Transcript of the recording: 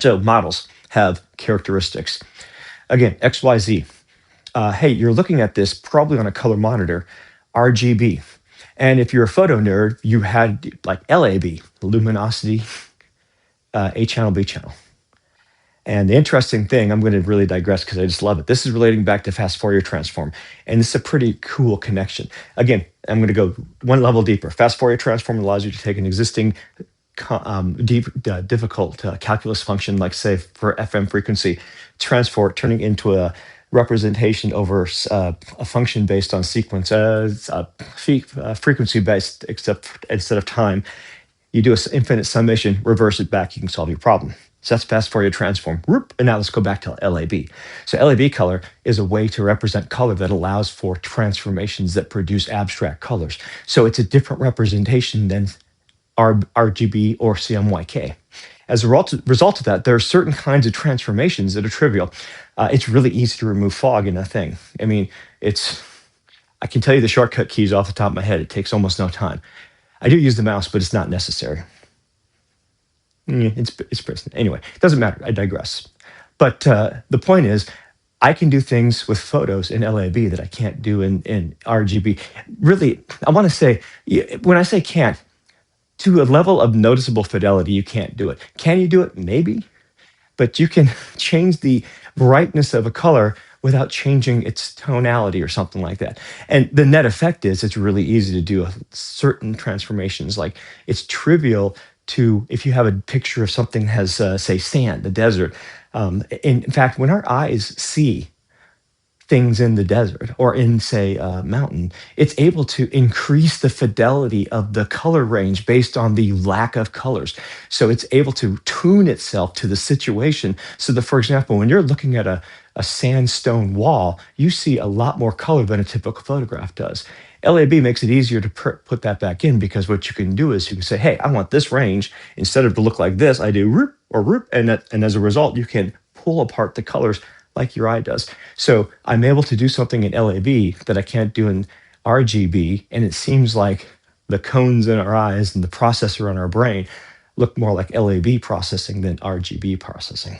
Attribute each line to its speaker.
Speaker 1: So models have characteristics. Again, XYZ. Hey, you're looking at this probably on a color monitor, RGB. And if you're a photo nerd, you had like LAB, luminosity, A channel, B channel. And the interesting thing, I'm going to really digress because I just love it. This is relating back to fast Fourier transform. And this is a pretty cool connection. Again, I'm going to go one level deeper. Fast Fourier transform allows you to take an existing difficult calculus function, like say for FM frequency, transform it, turning into a representation over a function based on sequence, frequency based, except instead of time. You do an infinite summation, reverse it back, you can solve your problem. So that's fast Fourier transform. Whoop, and now let's go back to LAB. So LAB color is a way to represent color that allows for transformations that produce abstract colors. So it's a different representation than RGB or CMYK. As a result of that, there are certain kinds of transformations that are trivial. It's really easy to remove fog in a thing. I mean, I can tell you the shortcut keys off the top of my head. It takes almost no time. I do use the mouse, but it's not necessary. It's present. Anyway, it doesn't matter. I digress. But the point is, I can do things with photos in LAB that I can't do in RGB. Really, I want to say, when I say can't, to a level of noticeable fidelity, you can't do it. Can you do it? Maybe. But you can change the brightness of a color without changing its tonality or something like that. And the net effect is it's really easy to do certain transformations. Like it's trivial to, if you have a picture of something that has, say, sand, the desert. In fact, when our eyes see things in the desert or in, say, a mountain, it's able to increase the fidelity of the color range based on the lack of colors. So it's able to tune itself to the situation. So that, for example, when you're looking at a sandstone wall, you see a lot more color than a typical photograph does. LAB makes it easier to put that back in because what you can do is you can say, hey, I want this range. Instead of to look like this, I do roop or roop. And as a result, you can pull apart the colors like your eye does. So I'm able to do something in LAB that I can't do in RGB. And it seems like the cones in our eyes and the processor on our brain look more like LAB processing than RGB processing.